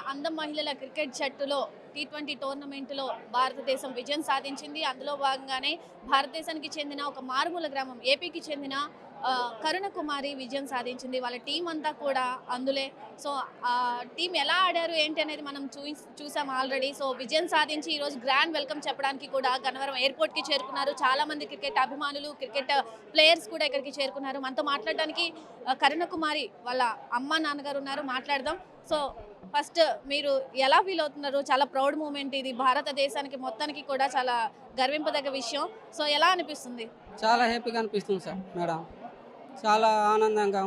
అందం మహిళల క్రికెట్ జట్టులో టీ20 టోర్నమెంట్లో భారతదేశం విజయం సాధించింది. అందులో భాగంగానే భారతదేశానికి చెందిన ఒక మారుమూల గ్రామం ఏపీకి చెందిన కరుణ కుమారి విజయం సాధించింది. వాళ్ళ టీం అంతా కూడా అందులే. సో టీం ఎలా ఆడారు ఏంటి అనేది మనం చూసాం ఆల్రెడీ. సో విజయం సాధించి ఈరోజు గ్రాండ్ వెల్కమ్ చెప్పడానికి కూడా గన్నవరం ఎయిర్పోర్ట్కి చేరుకున్నారు. చాలామంది క్రికెట్ అభిమానులు, క్రికెట్ ప్లేయర్స్ కూడా ఇక్కడికి చేరుకున్నారు. మనతో మాట్లాడడానికి కరుణ కుమారి వాళ్ళ అమ్మ నాన్నగారు ఉన్నారు. మాట్లాడదాం. సో ఫస్ట్ మీరు ఎలా ఫీల్ అవుతున్నారు? చాలా ప్రౌడ్ మూమెంట్ ఇది. భారతదేశానికి మొత్తానికి కూడా చాలా గర్వింపదగ్గ విషయం. సో ఎలా అనిపిస్తుంది? చాలా హ్యాపీగా అనిపిస్తుంది సార్ మేడం. చాలా ఆనందంగా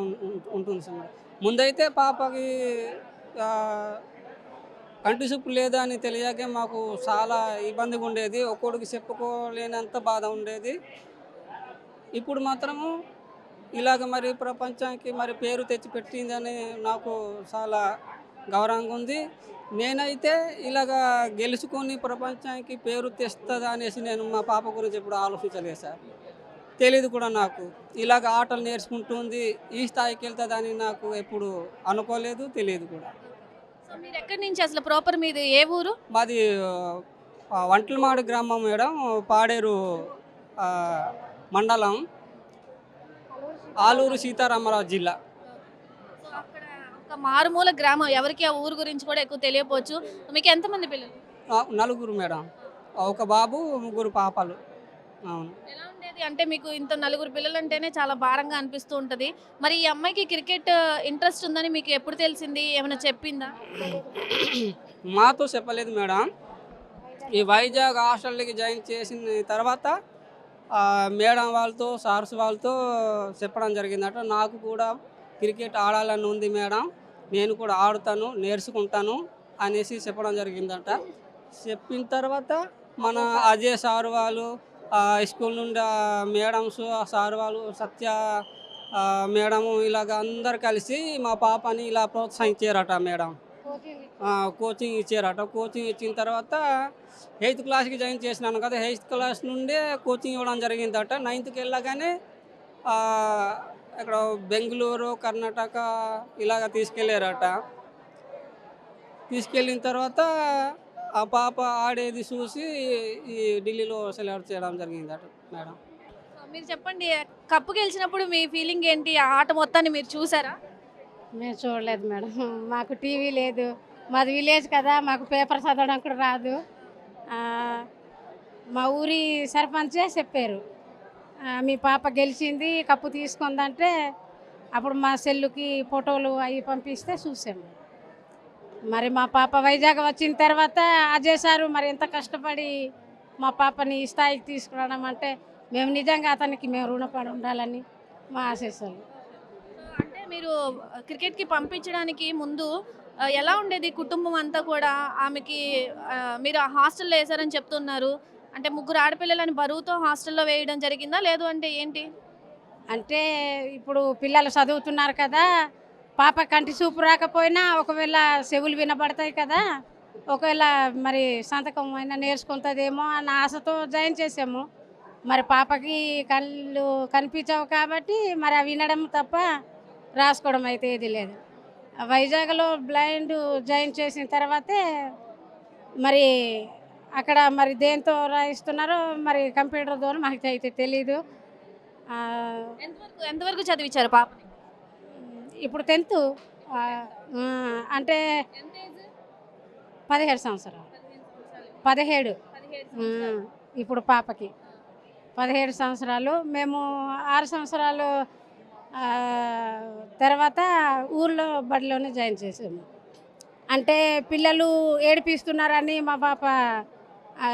ఉంటుంది సార్ మేడం. ముందైతే పాపకి కంటి చూపు లేదా అని తెలియకే మాకు చాలా ఇబ్బందిగా ఉండేది. ఒక్కొక్కడికి చెప్పుకోలేనంత బాధ ఉండేది. ఇప్పుడు మాత్రము ఇలాగ మరి ప్రపంచానికి మరి పేరు తెచ్చిపెట్టిందని నాకు చాలా గౌరవంగా ఉంది. నేనైతే ఇలాగ గెలుచుకొని ప్రపంచానికి పేరు తెస్తుంది అనేసి నేను మా పాప గురించి ఎప్పుడు ఆలోచించలేదు సార్. తెలియదు కూడా నాకు. ఇలాగ ఆటలు నేర్చుకుంటుంది, ఈ స్థాయికి వెళ్తుందని నాకు ఎప్పుడు అనుకోలేదు, తెలియదు కూడా. సో మీరు ఎక్కడి నుంచి అసలు ప్రాపర్ మీది ఏ ఊరు? మాది వంటలమాడు గ్రామం మేడం, పాడేరు మండలం, ఆలూరు సీతారామరాజు జిల్లా. సో అక్కడ ఒక మారుమూల గ్రామం, ఎవరికి ఆ ఊరు గురించి కూడా ఎక్కువ తెలియకపోవచ్చు. మీకు ఎంతమంది పిల్లలు? నలుగురు మేడం, ఒక బాబు, ముగ్గురు పాపలు. అవును. ఎలా ఉండేది అంటే మీకు ఇంత నలుగురు పిల్లలు అంటేనే చాలా భారంగా అనిపిస్తూ ఉంటుంది. మరి ఈ అమ్మాయికి క్రికెట్ ఇంట్రెస్ట్ ఉందని మీకు ఎప్పుడు తెలిసింది? ఏమైనా చెప్పిందా? మాతో చెప్పలేదు మేడం. ఈ వైజాగ్ హాస్టల్కి జాయిన్ చేసిన తర్వాత మేడం వాళ్ళతో, సార్స్ వాళ్ళతో చెప్పడం జరిగిందట. నాకు కూడా క్రికెట్ ఆడాలని ఉంది మేడం, నేను కూడా ఆడుతాను, నేర్చుకుంటాను అనేసి చెప్పడం జరిగిందట. చెప్పిన తర్వాత మన అజయ్ సార్ వాళ్ళు, స్కూల్ నుండి మేడమ్స్, సార్ వాళ్ళు, సత్య మేడము, ఇలాగ అందరు కలిసి మా పాపని ఇలా ప్రోత్సహించారట మేడం. కోచింగ్ ఇచ్చారట. కోచింగ్ ఇచ్చిన తర్వాత 8th క్లాస్కి జాయిన్ చేసినాను కదా, 8th క్లాస్ నుండే కోచింగ్ ఇవ్వడం జరిగిందట. 9th వెళ్ళగానే ఇక్కడ బెంగళూరు, కర్ణాటక ఇలాగ తీసుకెళ్ళారట. తీసుకెళ్ళిన తర్వాత ఆ పాప ఆడేది చూసి ఈ ఢిల్లీలో సెలెక్ట్ చేయడం జరిగిందట మేడం. సో మీరు చెప్పండి, కప్పు గెలిచినప్పుడు మీ ఫీలింగ్ ఏంటి? ఆ ఆట మొత్తాన్ని మీరు చూసారా? మేము చూడలేదు మేడం. మాకు టీవీ లేదు, మాది విలేజ్ కదా, మాకు పేపర్ చదవడం కూడా రాదు. మా ఊరి సర్పంచే చెప్పారు, మీ పాప గెలిచింది, కప్పు తీసుకుందంటే అప్పుడు మా సెల్లుకి ఫోటోలు అవి పంపిస్తే చూసాము. మరి మా పాప వైజాగ్ వచ్చిన తర్వాత అజయ్ సారు మరి ఎంత కష్టపడి మా పాపని ఈ స్థాయికి తీసుకురావడం అంటే మేము నిజంగా అతనికి మేము రుణపడి ఉండాలని మా ఆశీస్సులు. అంటే మీరు క్రికెట్కి పంపించడానికి ముందు ఎలా ఉండేది కుటుంబం అంతా కూడా? ఆమెకి మీరు హాస్టల్లో వేశారని చెప్తున్నారు. అంటే ముగ్గురు ఆడపిల్లలని బరువుతో హాస్టల్లో వేయడం జరిగిందా, లేదు అంటే ఏంటి? అంటే ఇప్పుడు పిల్లలు చదువుతున్నారు కదా, పాప కంటి చూపు రాకపోయినా ఒకవేళ చెవులు వినబడతాయి కదా, ఒకవేళ మరి సంతకం అయినా నేర్చుకుంటుందేమో అన్న ఆశతో జాయిన్ చేసాము. మరి పాపకి కళ్ళు కనిపించవు కాబట్టి మరి అవి వినడం తప్ప రాసుకోవడం అయితే ఏది లేదు. వైజాగ్లో బ్లైండ్ జాయిన్ చేసిన తర్వాతే మరి అక్కడ మరి దేంతో రాయిస్తున్నారో మరి కంప్యూటర్ ద్వారా మాకు అయితే తెలీదు. ఎంతవరకు చదివించారు పాపని? ఇప్పుడు 10th, అంటే 17 సంవత్సరాలు. 17 ఇప్పుడు పాపకి 17 సంవత్సరాలు. మేము 6 సంవత్సరాలు తర్వాత ఊర్లో బడిలోనే జాయిన్ చేసాము. అంటే పిల్లలు ఏడిపిస్తున్నారని మా పాప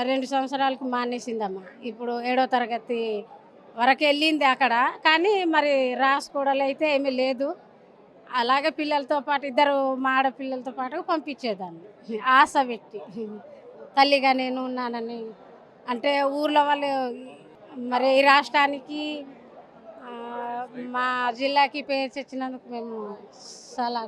2 సంవత్సరాలకు మానేసిందమ్మా. ఇప్పుడు 7వ తరగతి వరకు వెళ్ళింది అక్కడ, కానీ మరి రాసుకోవడాలు అయితే ఏమీ లేదు. అలాగే పిల్లలతో పాటు ఇద్దరు మా ఆడపిల్లలతో పాటు పంపించేదాన్ని ఆశ పెట్టి, తల్లిగా నేను ఉన్నానని. అంటే ఊర్లో వాళ్ళు మరి ఈ రాష్ట్రానికి మా జిల్లాకి పేరు తెచ్చినందుకు మేము చాలా